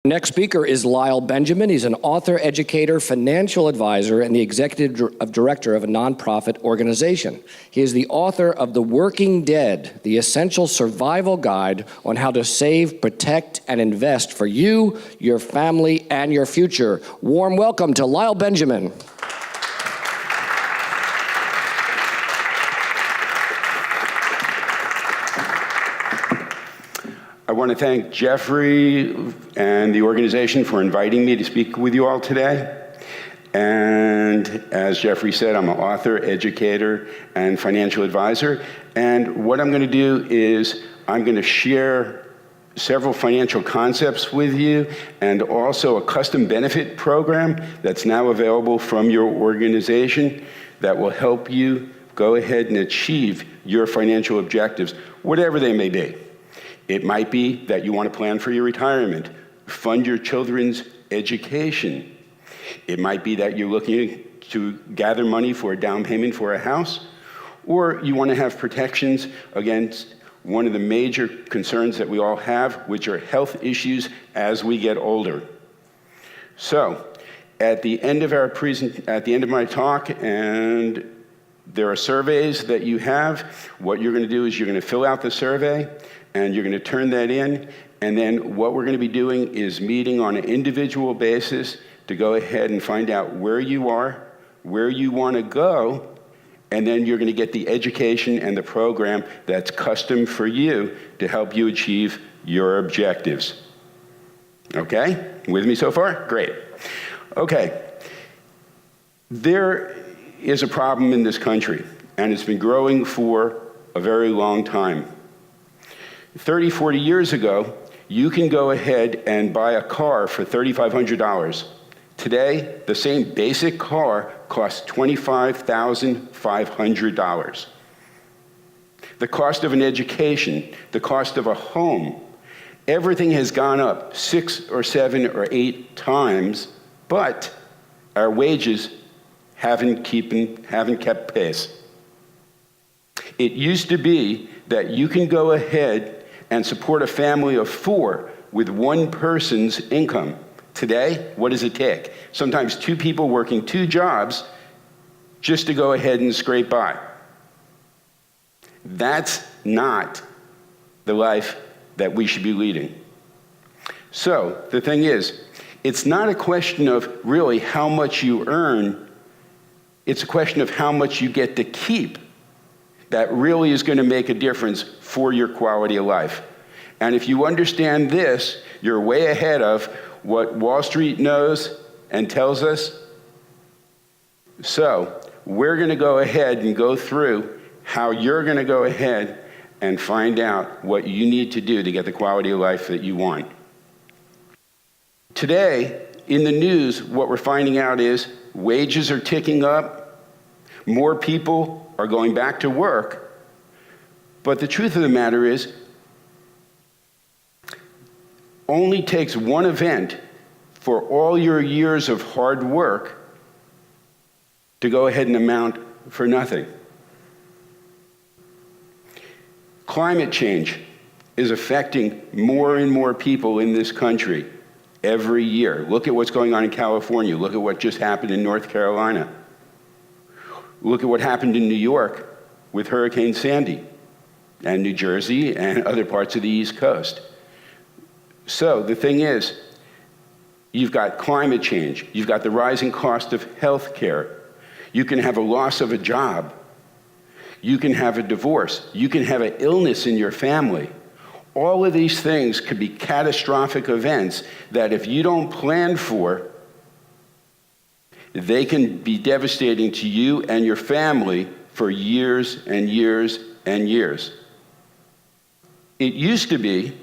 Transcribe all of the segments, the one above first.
Next speaker is Lyle Benjamin. He's an author, educator, financial advisor, and the executive director of a nonprofit organization. He is the author of The Working Dead, the essential survival guide on how to save, protect, and invest for you, your family, and your future. Warm welcome to Lyle Benjamin. I want to thank Jeffrey and the organization for inviting me to speak with you all today. And as Jeffrey said, I'm an author, educator, and financial advisor. And what I'm going to do is I'm going to share several financial concepts with you and also a custom benefit program that's now available from your organization that will help you go ahead and achieve your financial objectives, whatever they may be. It might be that you want to plan for your retirement, fund your children's education. It might be that you're looking to gather money for a down payment for a house, or you want to have protections against one of the major concerns that we all have, which are health issues as we get older. So, at the end of my talk, and there are surveys that you have, what you're going to do is you're going to fill out the survey, and you're going to turn that in, and then what we're going to be doing is meeting on an individual basis to go ahead and find out where you are, where you want to go, and then you're going to get the education and the program that's custom for you to help you achieve your objectives. Okay? With me so far? Great. Okay. There is a problem in this country, and it's been growing for a very long time. 30, 40 years ago, you can go ahead and buy a car for $3,500. Today, the same basic car costs $25,500. The cost of an education, the cost of a home, everything has gone up 6 or 7 or 8 times, but our wages haven't kept pace. It used to be that you can go ahead and support a family of 4 with one person's income. Today, what does it take? Sometimes 2 people working 2 jobs just to go ahead and scrape by. That's not the life that we should be leading. So the thing is, it's not a question of really how much you earn, it's a question of how much you get to keep. That really is going to make a difference for your quality of life. And if you understand this, you're way ahead of what Wall Street knows and tells us. So we're going to go ahead and go through how you're going to go ahead and find out what you need to do to get the quality of life that you want. Today, in the news, what we're finding out is wages are ticking up, more people are going back to work, but the truth of the matter is, only takes one event for all your years of hard work to go ahead and amount for nothing. Climate change is affecting more and more people in this country every year. Look at what's going on in California. Look at what just happened in North Carolina. Look at what happened in New York with Hurricane Sandy, and New Jersey and other parts of the East Coast. So the thing is, you've got climate change, you've got the rising cost of health care, you can have a loss of a job, you can have a divorce, you can have an illness in your family. All of these things could be catastrophic events that if you don't plan for, they can be devastating to you and your family for years and years and years. It used to be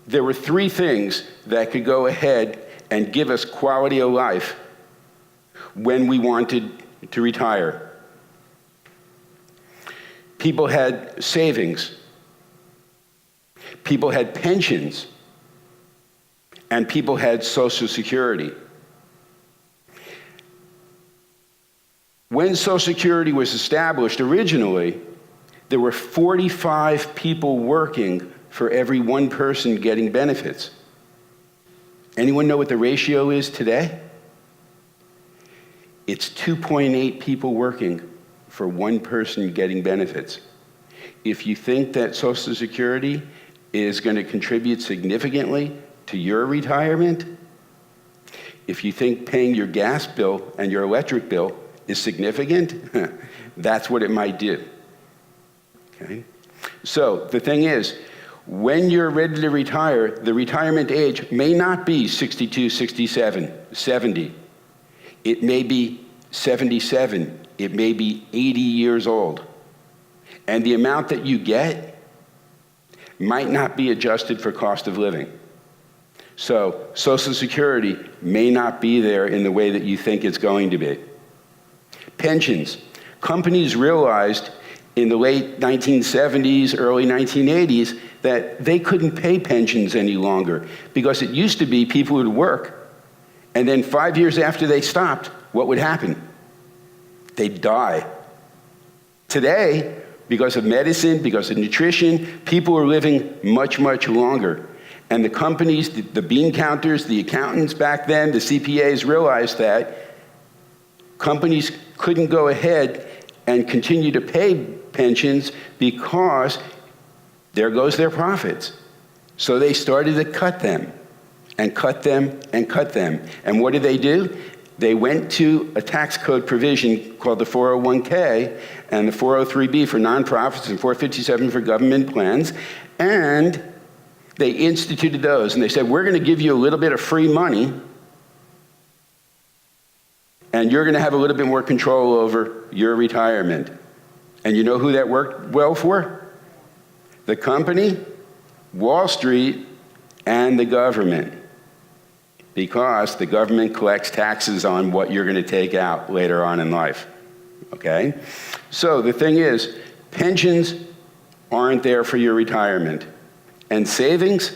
there were 3 things that could go ahead and give us quality of life when we wanted to retire. People had savings, people had pensions, and people had Social Security. When Social Security was established originally, there were 45 people working for every one person getting benefits. Anyone know what the ratio is today? It's 2.8 people working for one person getting benefits. If you think that Social Security is going to contribute significantly to your retirement, if you think paying your gas bill and your electric bill is significant, that's what it might do. Okay? So the thing is, when you're ready to retire, the retirement age may not be 62, 67, 70. It may be 77. It may be 80 years old. And the amount that you get might not be adjusted for cost of living. So Social Security may not be there in the way that you think it's going to be. Pensions. Companies realized in the late 1970s, early 1980s, that they couldn't pay pensions any longer because it used to be people would work, and then 5 years after they stopped, what would happen? They'd die. Today, because of medicine, because of nutrition, people are living much, much longer. And the companies, the bean counters, the accountants back then, the CPAs realized that companies couldn't go ahead and continue to pay pensions because there goes their profits. So they started to cut them and cut them and cut them. And what did they do? They went to a tax code provision called the 401k and the 403b for nonprofits and 457 for government plans, and they instituted those. And they said, we're going to give you a little bit of free money, and you're going to have a little bit more control over your retirement. And you know who that worked well for? The company, Wall Street, and the government. Because the government collects taxes on what you're going to take out later on in life. Okay? So the thing is, pensions aren't there for your retirement. And savings?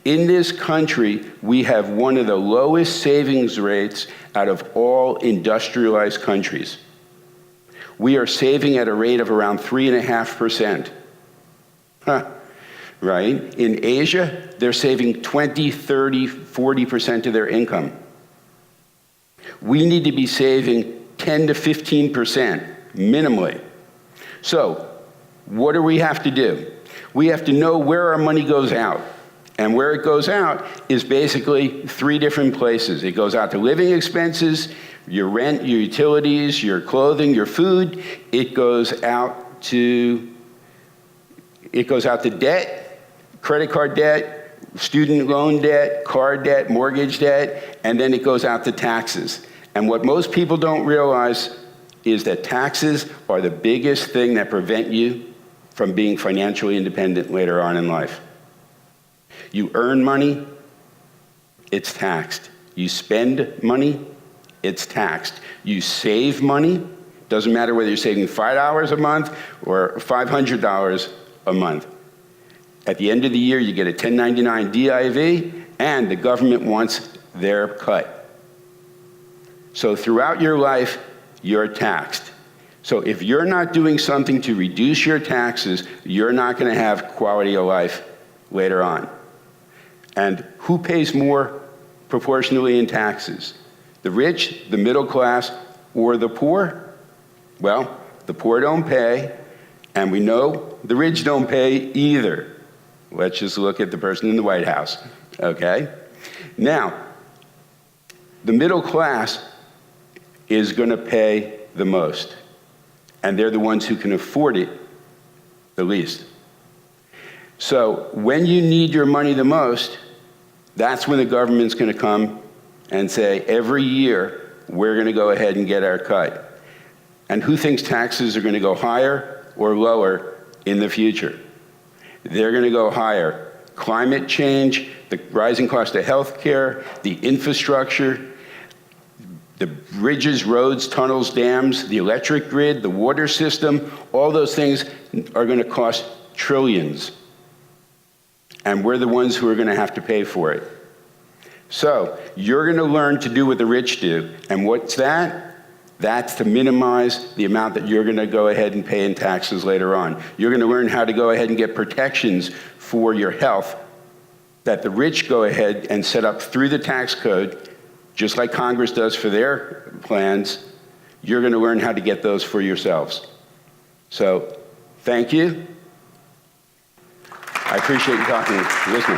In this country, we have one of the lowest savings rates out of all industrialized countries. We are saving at a rate of around 3.5%. Right? In Asia, they're saving 20, 30, 40% of their income. We need to be saving 10 to 15% minimally. So, what do we have to do? We have to know where our money goes out. And where it goes out is basically 3 different places. It goes out to living expenses, your rent, your utilities, your clothing, your food. It goes out to debt, credit card debt, student loan debt, car debt, mortgage debt, and then it goes out to taxes. And what most people don't realize is that taxes are the biggest thing that prevent you from being financially independent later on in life. You earn money, it's taxed. You spend money, it's taxed. You save money, doesn't matter whether you're saving $5 a month or $500 a month. At the end of the year, you get a 1099 DIV, and the government wants their cut. So throughout your life, you're taxed. So if you're not doing something to reduce your taxes, you're not going to have quality of life later on. And who pays more proportionally in taxes? The rich, the middle class, or the poor? Well, the poor don't pay, and we know the rich don't pay either. Let's just look at the person in the White House, okay? Now, the middle class is going to pay the most, and they're the ones who can afford it the least. So when you need your money the most, that's when the government's going to come and say, every year, we're going to go ahead and get our cut. And who thinks taxes are going to go higher or lower in the future? They're going to go higher. Climate change, the rising cost of health care, the infrastructure, the bridges, roads, tunnels, dams, the electric grid, the water system, all those things are going to cost trillions. And we're the ones who are going to have to pay for it. So you're going to learn to do what the rich do. And what's that? That's to minimize the amount that you're going to go ahead and pay in taxes later on. You're going to learn how to go ahead and get protections for your health that the rich go ahead and set up through the tax code, just like Congress does for their plans, you're going to learn how to get those for yourselves. So, thank you. I appreciate you talking, listening.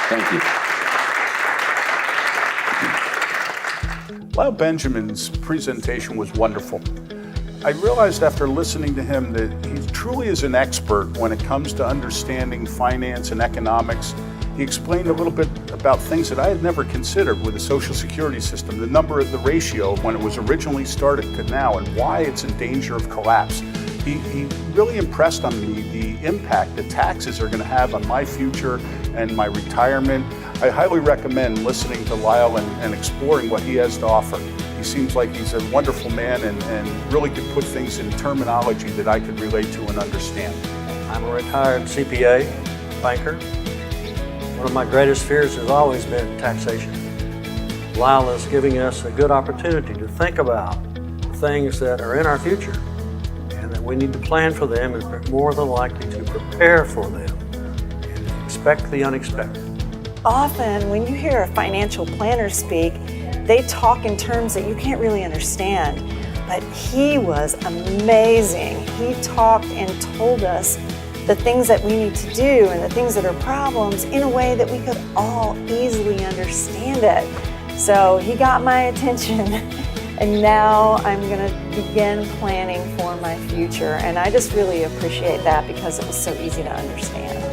Thank you. Lyle Benjamin's presentation was wonderful. I realized after listening to him that he truly is an expert when it comes to understanding finance and economics. He explained a little bit about things that I had never considered with the Social Security system, the ratio of when it was originally started to now, and why it's in danger of collapse. He really impressed on me the impact that taxes are going to have on my future and my retirement. I highly recommend listening to Lyle and exploring what he has to offer. He seems like he's a wonderful man and really could put things in terminology that I could relate to and understand. I'm a retired CPA, banker. One of my greatest fears has always been taxation. Lyle is giving us a good opportunity to think about the things that are in our future and that we need to plan for them and more than likely to prepare for them and expect the unexpected. Often when you hear a financial planner speak, they talk in terms that you can't really understand, but he was amazing. He talked and told us the things that we need to do and the things that are problems in a way that we could all easily understand it. So he got my attention and now I'm gonna begin planning for my future. And I just really appreciate that because it was so easy to understand.